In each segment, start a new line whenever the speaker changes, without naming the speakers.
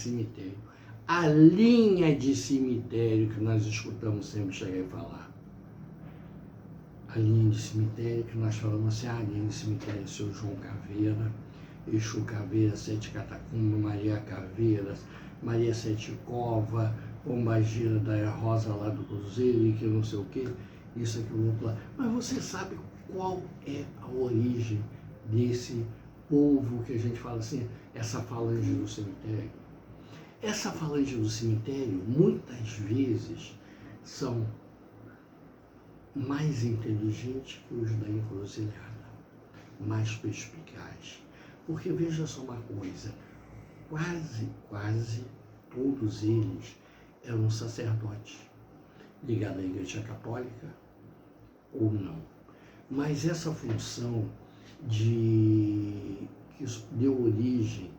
cemitério. A linha de cemitério que nós escutamos sempre chegar e falar. A linha de cemitério que nós falamos assim, a linha de cemitério é seu João Caveira, Exu Caveira, Sete Catacumbas, Maria Caveira, Maria Sete Cova, Pombagira da Rosa lá do Cruzeiro e que não sei o que, isso aqui, o outro lá. Mas você sabe qual é a origem desse povo que a gente fala assim, essa falange do cemitério? Essa falange do cemitério, muitas vezes, são mais inteligentes que os da encruzilhada, mais perspicazes. Porque veja só uma coisa, quase todos eles eram sacerdotes, ligados à Igreja Católica ou não. Mas essa função que deu origem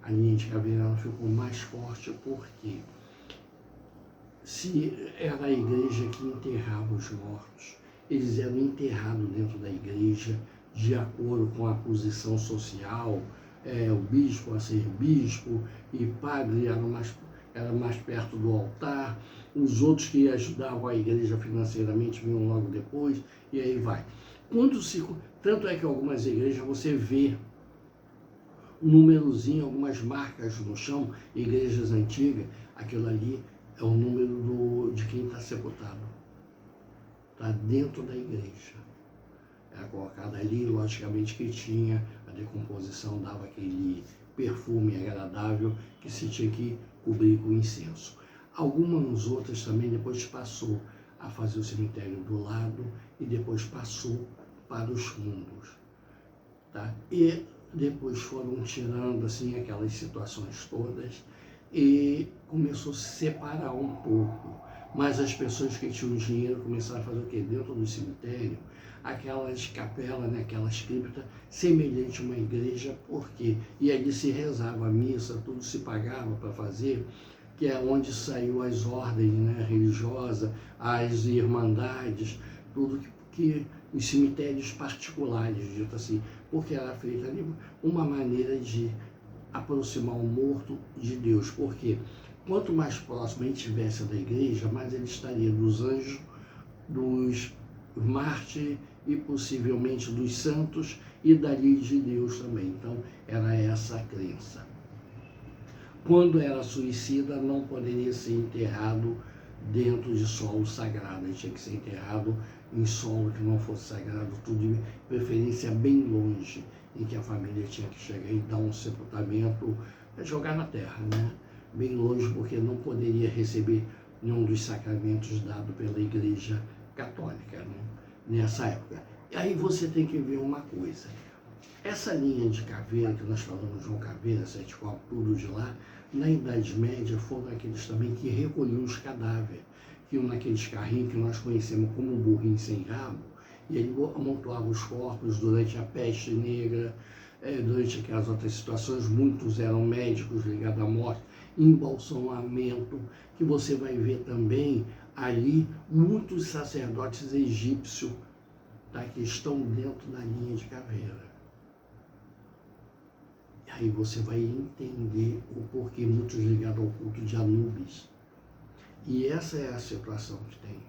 à linha de Caveira, ela ficou mais forte porque se era a igreja que enterrava os mortos, eles eram enterrados dentro da igreja de acordo com a posição social, o bispo a ser bispo e padre era mais perto do altar, os outros que ajudavam a igreja financeiramente vinham logo depois, e aí vai. Tanto é que algumas igrejas você vê um númerozinho, algumas marcas no chão, igrejas antigas, aquilo ali é o número de quem está sepultado. Está dentro da igreja. Era colocado ali, logicamente que tinha, a decomposição dava aquele perfume agradável que se tinha que cobrir com incenso. Algumas outras também depois passou a fazer o cemitério do lado e depois passou para os fundos. Tá? E depois foram tirando assim aquelas situações todas e começou a se separar um pouco. Mas as pessoas que tinham dinheiro começaram a fazer o quê? Dentro do cemitério, aquelas capelas, né, aquelas criptas, semelhante a uma igreja, por quê? E ali se rezava a missa, tudo se pagava para fazer, que é onde saiu as ordens, né, religiosas, as irmandades, tudo que os cemitérios particulares, dito assim, porque era feita ali uma maneira de aproximar o morto de Deus, porque quanto mais próximo ele estivesse da igreja, mais ele estaria dos anjos, dos mártires e possivelmente dos santos e dali de Deus também. Então era essa a crença. Quando era suicida, não poderia ser enterrado dentro de solo sagrado, ele tinha que ser enterrado em solo que não fosse sagrado, tudo de preferência bem longe, em que a família tinha que chegar e dar um sepultamento, jogar na terra, né? Bem longe, porque não poderia receber nenhum dos sacramentos dados pela Igreja Católica, né? Nessa época. E aí você tem que ver uma coisa, essa linha de caveira que nós falamos, João Caveira, Sete Copos, tudo de lá, na Idade Média foram aqueles também que recolhiam os cadáveres, que iam naqueles carrinhos que nós conhecemos como burrinho sem rabo, e ele amontoava os corpos durante a peste negra, durante aquelas outras situações. Muitos eram médicos ligados à morte, embalsamamento, que você vai ver também ali muitos sacerdotes egípcios, tá, que estão dentro da linha de caveira. E aí você vai entender o porquê muitos ligados ao culto de Anubis. E essa é a situação que tem.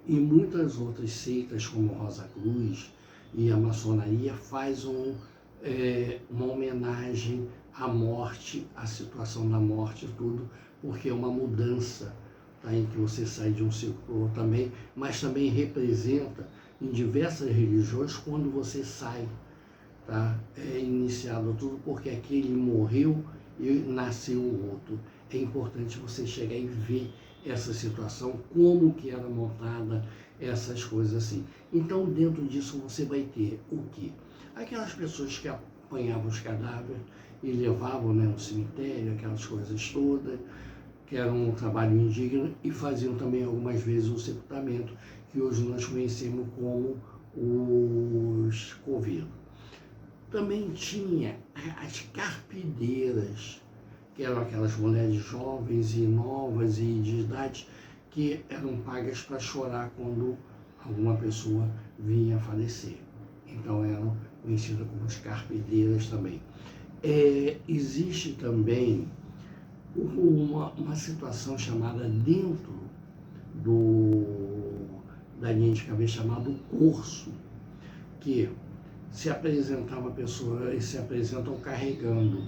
E muitas outras seitas, como Rosa Cruz e a maçonaria, faz uma homenagem à morte, à situação da morte e tudo, porque é uma mudança, tá, em que você sai de um círculo também, mas também representa em diversas religiões quando você sai, tá, iniciado tudo, porque aquele morreu e nasceu o outro. É importante você chegar e ver essa situação, como que era montada, essas coisas assim. Então, dentro disso, você vai ter o quê? Aquelas pessoas que apanhavam os cadáveres e levavam, né, no cemitério, aquelas coisas todas, que era um trabalho indigno, e faziam também algumas vezes o sepultamento, que hoje nós conhecemos como os coveiros. Também tinha as carpideiras, que eram aquelas mulheres jovens e novas e de idade, que eram pagas para chorar quando alguma pessoa vinha a falecer. Então eram conhecidas como as carpideiras também. Existe também uma situação chamada dentro da linha de cabeça, chamado curso, que se apresentar uma pessoa, eles se apresentam carregando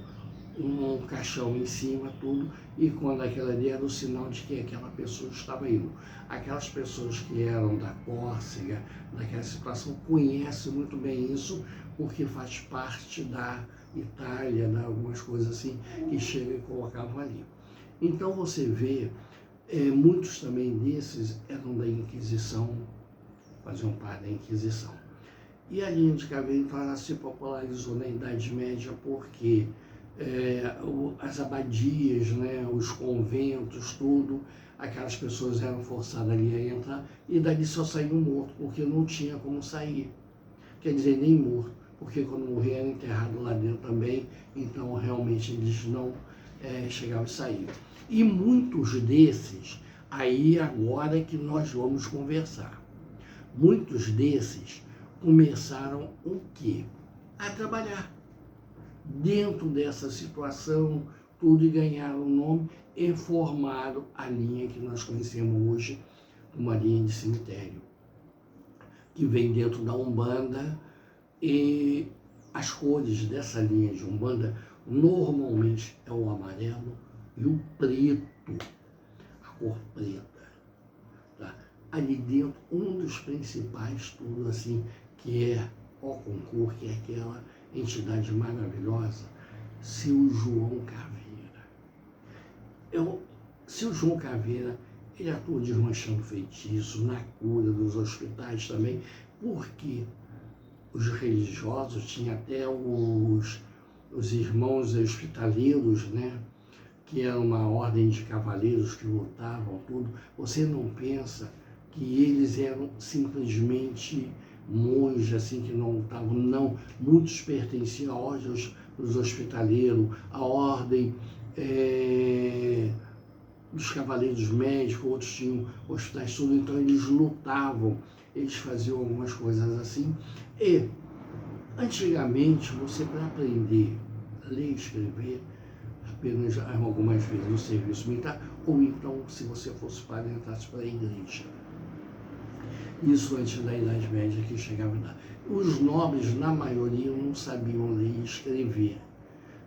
um caixão em cima, tudo, e quando aquilo ali era o sinal de que aquela pessoa estava indo. Aquelas pessoas que eram da Córcega, daquela situação, conhecem muito bem isso, porque faz parte da Itália, né, algumas coisas assim, que chegam e colocavam ali. Então você vê, muitos também desses eram da Inquisição, faziam parte da Inquisição. E a linha de caveira, então, ela se popularizou na Idade Média porque as abadias, né, os conventos, tudo, aquelas pessoas eram forçadas ali a entrar e dali só saíam morto, porque não tinha como sair. Quer dizer, nem morto, porque quando morria era enterrado lá dentro também, então realmente eles não chegavam a sair. E muitos desses, aí agora que nós vamos conversar, muitos desses começaram o quê? A trabalhar dentro dessa situação, tudo, e ganharam o nome e formaram a linha que nós conhecemos hoje, uma linha de cemitério, que vem dentro da Umbanda, e as cores dessa linha de Umbanda normalmente é o amarelo e o preto, a cor preta. Tá? Ali dentro, um dos principais, tudo assim, que é o concurso, que é aquela entidade maravilhosa, Seu João Caveira. Seu João Caveira, ele atua desmanchando feitiço, na cura dos hospitais também, porque os religiosos tinham até os irmãos hospitaleiros, né, que era uma ordem de cavaleiros que lutavam, tudo. Você não pensa que eles eram simplesmente monges, assim, que não lutavam, não. Muitos pertenciam à ordem dos hospitaleiros, à ordem dos cavaleiros médicos, outros tinham hospitais, tudo, então eles lutavam, eles faziam algumas coisas assim. E, antigamente, você, para aprender a ler e escrever, apenas algumas vezes no serviço militar, ou então, se você fosse padre, entrasse para a igreja. Isso antes da Idade Média, que chegava lá. Os nobres, na maioria, não sabiam ler e escrever,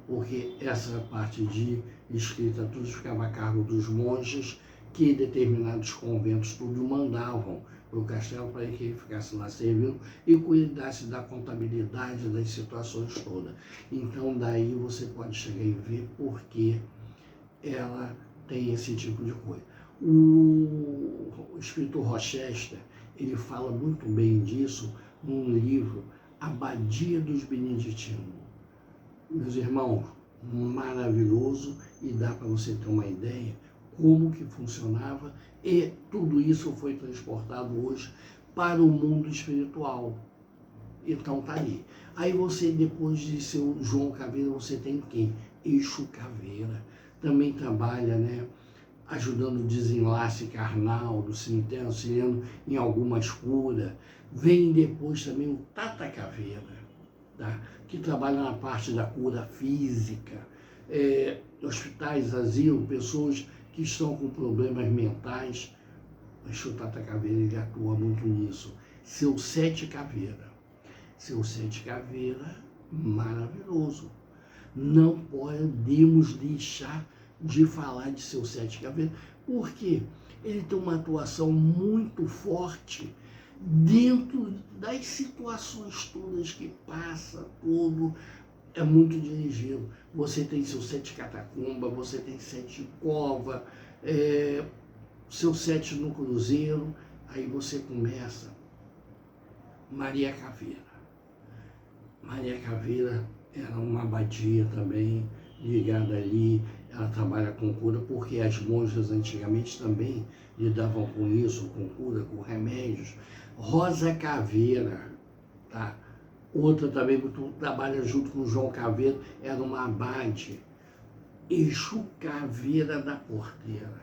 porque essa parte de escrita tudo ficava a cargo dos monges, que determinados conventos tudo mandavam para o castelo para que ele ficasse lá servindo e cuidasse da contabilidade das situações todas. Então daí você pode chegar e ver por que ela tem esse tipo de coisa. O escritor Rochester, ele fala muito bem disso num livro, Abadia dos Beneditinos. Meus irmãos, maravilhoso, e dá para você ter uma ideia como que funcionava, e tudo isso foi transportado hoje para o mundo espiritual. Então tá ali. Aí você, depois de Seu João Caveira, você tem quem? Exu Caveira. Também trabalha, né, ajudando o desenlace carnal do cemitério, auxiliando em algumas curas. Vem depois também o Tata Caveira, tá? Que trabalha na parte da cura física, hospitais, asilo, pessoas que estão com problemas mentais. O Tata Caveira, ele atua muito nisso. Seu Sete Caveira. Seu Sete Caveira, maravilhoso. Não podemos deixar de falar de Seu Sete Caveira, porque ele tem uma atuação muito forte dentro das situações todas que passa, tudo é muito dirigido. Você tem seu Sete Catacumba, você tem Sete Cova, seu Sete no Cruzeiro, aí você começa Maria Caveira. Maria Caveira era uma abadia também, ligada ali, ela trabalha com cura, porque as monjas antigamente também lidavam com isso, com cura, com remédios. Rosa Caveira, tá? Outra também que trabalha junto com João Caveira, era uma abade. Exu Caveira da Porteira.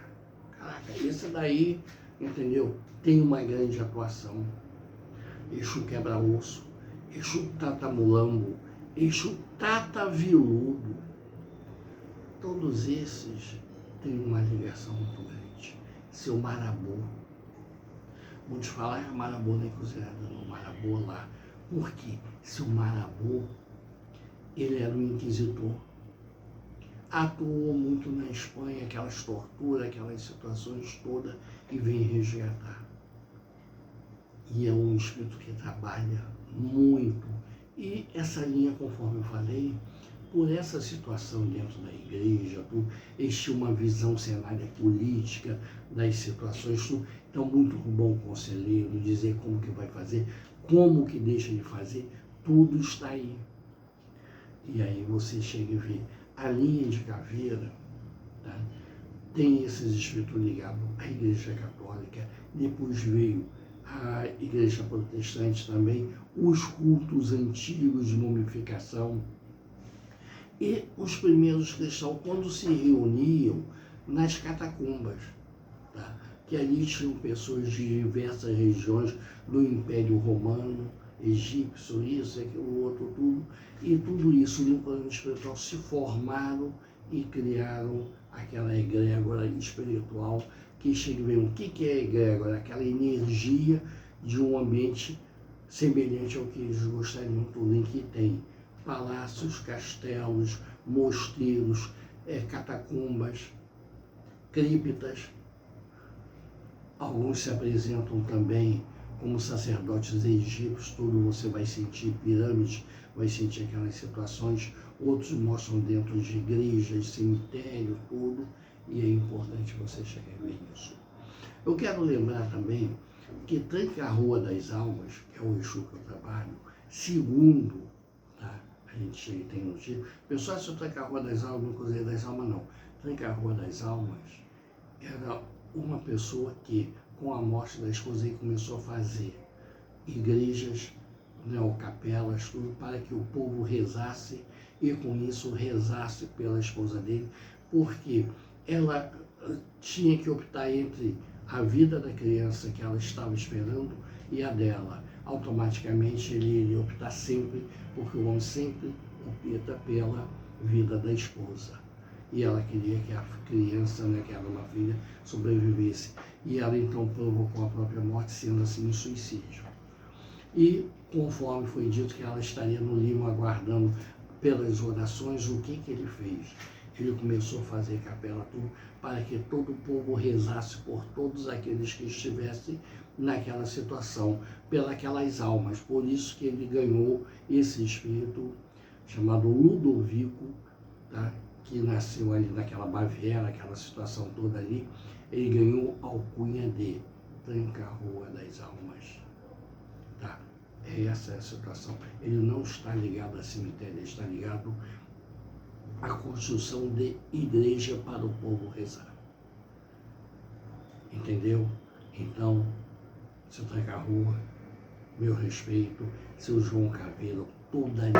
Caraca, esse daí, entendeu? Tem uma grande atuação. Exu Quebra-Osso, Exu Tatamulambo, Exu Tataviludo, todos esses têm uma ligação muito grande. Seu Marabô, muitos falam, Marabô não é considerado, não, Marabô lá. Por quê? Seu Marabô, ele era um inquisitor, atuou muito na Espanha, aquelas torturas, aquelas situações todas, e vem resgatar. E é um espírito que trabalha muito. E essa linha, conforme eu falei, por essa situação dentro da igreja, existe uma visão cenária política das situações, então muito bom conselheiro, dizer como que vai fazer, como que deixa de fazer, tudo está aí. E aí você chega e vê a linha de caveira, tá? Tem esses espíritos ligados à Igreja Católica, depois veio a Igreja Protestante também, os cultos antigos de mumificação, e os primeiros cristãos, quando se reuniam nas catacumbas, tá? Que ali tinham pessoas de diversas regiões do Império Romano, egípcio, isso, aquilo, outro, tudo, e tudo isso no plano espiritual se formaram e criaram aquela egrégora espiritual que chega e vem. O que é a egrégora? Aquela energia de um ambiente semelhante ao que eles gostariam tudo, em que tem palácios, castelos, mosteiros, catacumbas, criptas. Alguns se apresentam também como sacerdotes egípcios, tudo você vai sentir pirâmides, vai sentir aquelas situações. Outros mostram dentro de igrejas, cemitério, tudo, e é importante você chegar a ver isso. Eu quero lembrar também que Tranca-Rua das Almas, que é o Exu que eu trabalho, segundo, tá? A gente tem notícia. Pessoal, se eu Tranca-Rua das Almas, não Cruzeiro das Almas, não. Tranca-Rua das Almas era uma pessoa que, com a morte da esposa, ele começou a fazer igrejas, né, ou capelas, tudo, para que o povo rezasse, e com isso rezasse pela esposa dele, porque ela tinha que optar entre a vida da criança que ela estava esperando e a dela. Automaticamente ele iria optar sempre, porque o homem sempre opta pela vida da esposa. E ela queria que a criança, né, que era uma filha, sobrevivesse. E ela então provocou a própria morte, sendo assim um suicídio. E conforme foi dito que ela estaria no limo aguardando pelas orações, o que ele fez? Ele começou a fazer capela tudo para que todo o povo rezasse por todos aqueles que estivessem naquela situação, pelas almas. Por isso que ele ganhou esse espírito chamado Ludovico, tá? Que nasceu ali naquela Baviera, aquela situação toda ali. Ele ganhou a alcunha de Tranca-Rua das Almas. Tá? Essa é a situação. Ele não está ligado a cemitério, ele está ligado à construção de igreja para o povo rezar. Entendeu? Então, seu Tranca-Rua, meu respeito, seu João Caveiro, toda a